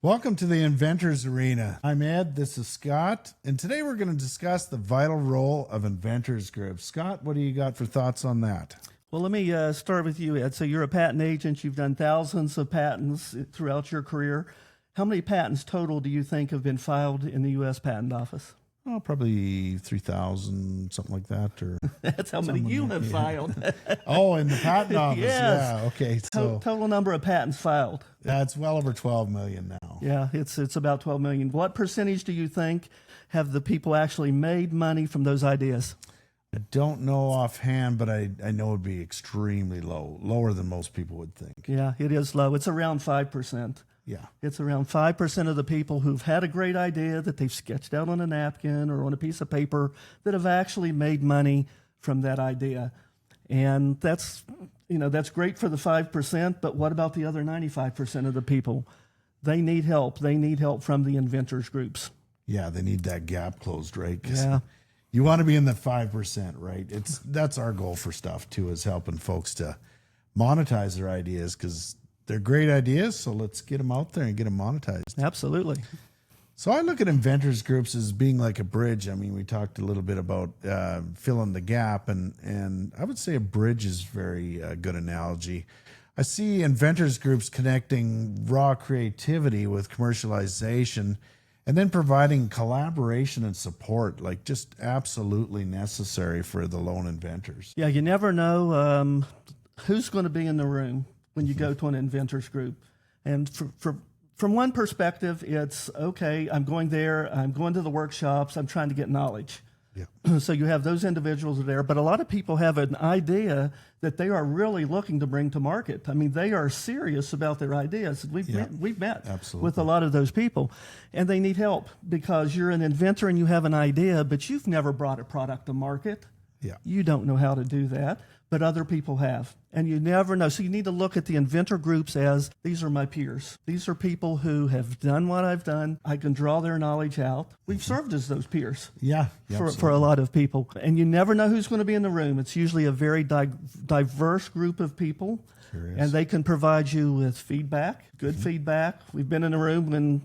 Welcome to the Inventors Arena. I'm Ed, this is Scott, and today we're going to discuss the vital role of inventors groups. Scott, what do you got for thoughts on that? Well, let me start with you, Ed. So you're a patent agent. You've done thousands of patents throughout your career. How many patents total do you think have been filed in the U.S. Patent Office? Oh, probably 3,000, something like that. Or That's how many you have filed. Oh, in the patent office. Yes. Yeah, okay. So Total number of patents filed. that's well over 12 million now. Yeah, it's about 12 million. What percentage do you think have the people actually made money from those ideas? I don't know offhand, but I know it'd be extremely low, lower than most people would think. Yeah, it is low. It's around 5%. Yeah. It's around 5% of the people who've had a great idea that they've sketched out on a napkin or on a piece of paper that have actually made money from that idea. And that's great for the 5%, but what about the other 95% of the people? They need help. They need help from the inventors groups. Yeah, they need that gap closed, right? 'Cause Yeah. you want to be in the 5%, right? That's our goal for stuff too, is helping folks to monetize their ideas, because they're great ideas. So let's get them out there and get them monetized. Absolutely. So I look at inventors groups as being like a bridge. I mean, we talked a little bit about filling the gap, and I would say a bridge is very good analogy. I see inventors groups connecting raw creativity with commercialization, and then providing collaboration and support, like just absolutely necessary for the lone inventors. Yeah, you never know who's going to be in the room when you go to an inventors group. And from one perspective, it's, okay, I'm going there, I'm going to the workshops, I'm trying to get knowledge. Yeah. So you have those individuals there, but a lot of people have an idea that they are really looking to bring to market. I mean, they are serious about their ideas. We've met Absolutely. with a lot of those people, and they need help because you're an inventor and you have an idea, but you've never brought a product to market. Yeah. You don't know how to do that, but other people have, and you never know. So you need to look at the inventor groups as, these are my peers. These are people who have done what I've done. I can draw their knowledge out. We've served as those peers. Yeah. For a lot of people. And you never know who's going to be in the room. It's usually a very diverse group of people. Sure is. And they can provide you with feedback, good feedback. We've been in a room when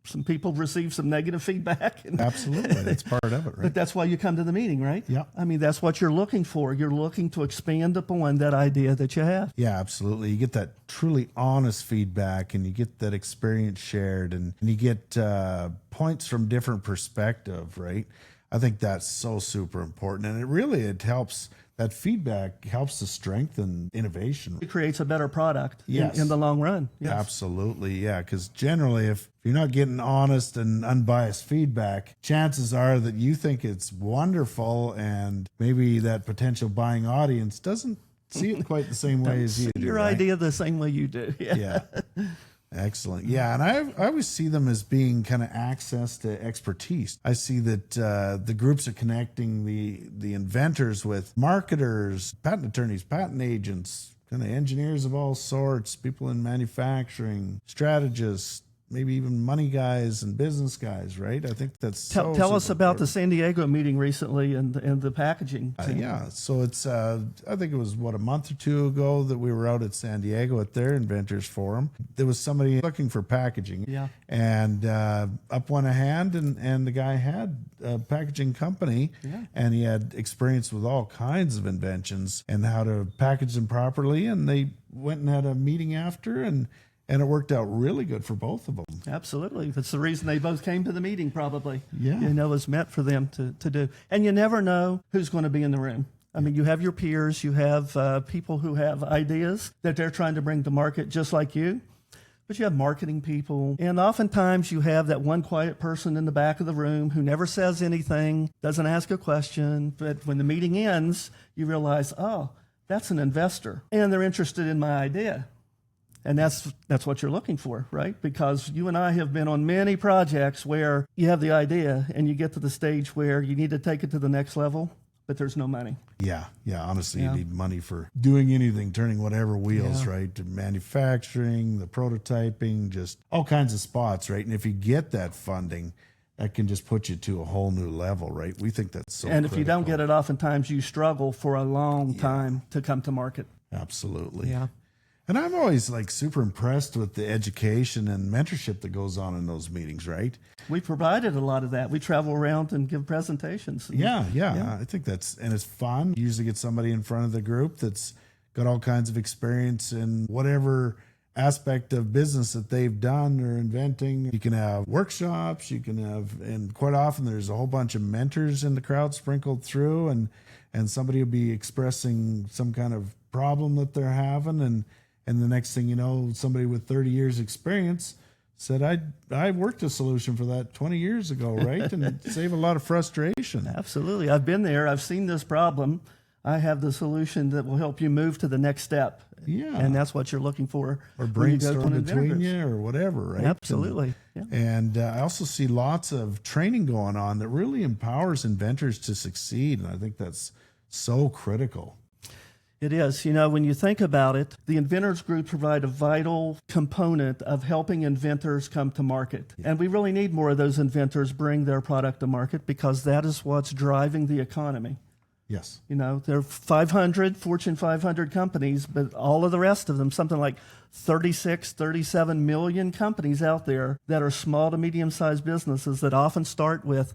some people receive some negative feedback. Absolutely. That's part of it, right? But that's why you come to the meeting, right? Yeah. I mean, that's what you're looking for. You're looking to expand upon that idea that you have. Yeah, absolutely. You get that truly honest feedback, and you get that experience shared, and you get points from different perspective, right? I think that's so super important, and it helps. That feedback helps to strengthen innovation. It creates a better product Yes. in the long run. Yes. Absolutely, yeah. Because generally, if you're not getting honest and unbiased feedback, chances are that you think it's wonderful, and maybe that potential buying audience doesn't see it quite the same way as you do. Your right? idea the same way you do. Yeah. Excellent. Yeah, and I always see them as being kind of access to expertise. I see that the groups are connecting the inventors with marketers, patent attorneys, patent agents, kind of engineers of all sorts, people in manufacturing, strategists, maybe even money guys and business guys, right? I think that's Tell us super about the important. San Diego meeting recently and the packaging. Yeah, so it's I think it was a month or two ago that we were out at San Diego at their Inventors Forum. There was somebody looking for packaging, Yeah. and up went a hand, and the guy had a packaging company, Yeah. and he had experience with all kinds of inventions and how to package them properly. And they went and had a meeting after, and it worked out really good for both of them. Absolutely. That's the reason they both came to the meeting, probably. Yeah. You know, it was meant for them to do. And you never know who's going to be in the room. I mean, you have your peers, you have people who have ideas that they're trying to bring to market just like you, but you have marketing people. And oftentimes you have that one quiet person in the back of the room who never says anything, doesn't ask a question, but when the meeting ends, you realize, oh, that's an investor, and they're interested in my idea. And that's what you're looking for, right? Because you and I have been on many projects where you have the idea and you get to the stage where you need to take it to the next level, but there's no money. Yeah. Honestly, Yeah. you need money for doing anything, turning whatever wheels, Yeah. right? To manufacturing, the prototyping, just all kinds of spots, right? And if you get that funding, that can just put you to a whole new level, right? We think that's so And if you don't critical. get it, oftentimes you struggle for a long time to come to market. Absolutely. Yeah. And I'm always like super impressed with the education and mentorship that goes on in those meetings, right? We provided a lot of that. We travel around and give presentations. Yeah. I think and it's fun. You usually get somebody in front of the group that's got all kinds of experience in whatever aspect of business that they've done or inventing. You can have workshops, and quite often there's a whole bunch of mentors in the crowd sprinkled through, and somebody will be expressing some kind of problem that they're having, and the next thing you know, somebody with 30 years experience said, I worked a solution for that 20 years ago, right? And it saved a lot of frustration. Absolutely. I've been there. I've seen this problem. I have the solution that will help you move to the next step. Yeah. And that's what you're looking for. Or when you go to brainstorm an inventor between group. you or whatever, right? Absolutely. And I also see lots of training going on that really empowers inventors to succeed. And I think that's so critical. It is. You know, when you think about it, the inventors group provide a vital component of helping inventors come to market. And we really need more of those inventors bring their product to market, because that is what's driving the economy. Yes. You know, there are Fortune 500 companies, but all of the rest of them, something like 37 million companies out there that are small to medium-sized businesses that often start with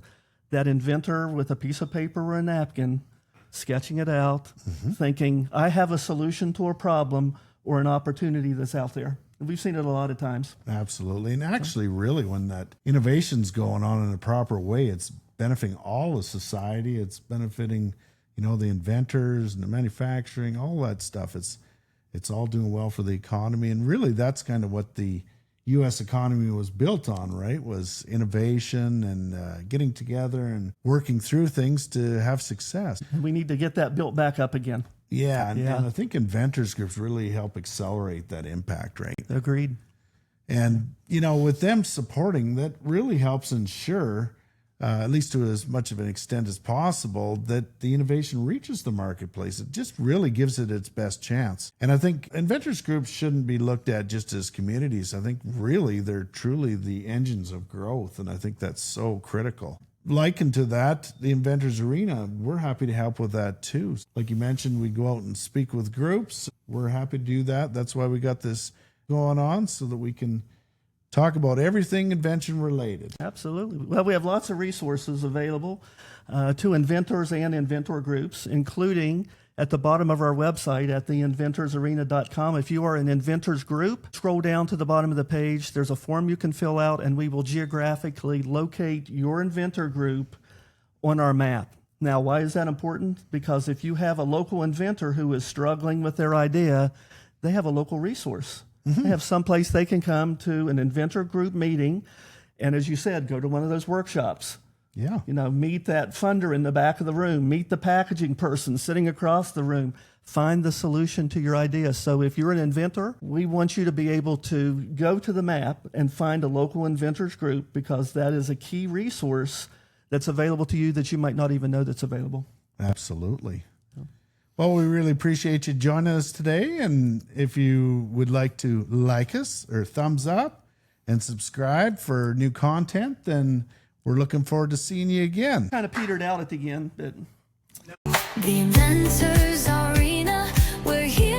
that inventor with a piece of paper or a napkin, sketching it out, thinking, I have a solution to a problem or an opportunity that's out there. And we've seen it a lot of times. Absolutely. And actually, really, when that innovation's going on in a proper way, it's benefiting all of society. It's benefiting, the inventors and the manufacturing, all that stuff. It's all doing well for the economy. And really, that's kind of what the U.S. economy was built on, right? Was innovation and getting together and working through things to have success. We need to get that built back up again. Yeah, and I think inventors groups really help accelerate that impact, right? Agreed. And, with them supporting, that really helps ensure, at least to as much of an extent as possible, that the innovation reaches the marketplace. It just really gives it its best chance. And I think inventors groups shouldn't be looked at just as communities. I think really they're truly the engines of growth. And I think that's so critical. Likened to that, the Inventors Arena, we're happy to help with that too. Like you mentioned, we go out and speak with groups. We're happy to do that. That's why we got this going on, so that we can talk about everything invention related. Absolutely. Well, we have lots of resources available to inventors and inventor groups, including at the bottom of our website at theinventorsarena.com. If you are an inventors group, scroll down to the bottom of the page. There's a form you can fill out, and we will geographically locate your inventor group on our map. Now, why is that important? Because if you have a local inventor who is struggling with their idea, they have a local resource. They have someplace they can come to an inventor group meeting, and as you said, go to one of those workshops. Yeah. Meet that funder in the back of the room, meet the packaging person sitting across the room, find the solution to your idea. So if you're an inventor, we want you to be able to go to the map and find a local inventors group, because that is a key resource that's available to you that you might not even know that's available. Absolutely. Well, we really appreciate you joining us today. And if you would like to like us or thumbs up and subscribe for new content, then we're looking forward to seeing you again. Kind of petered out at the end, but The Inventors Arena, we're here.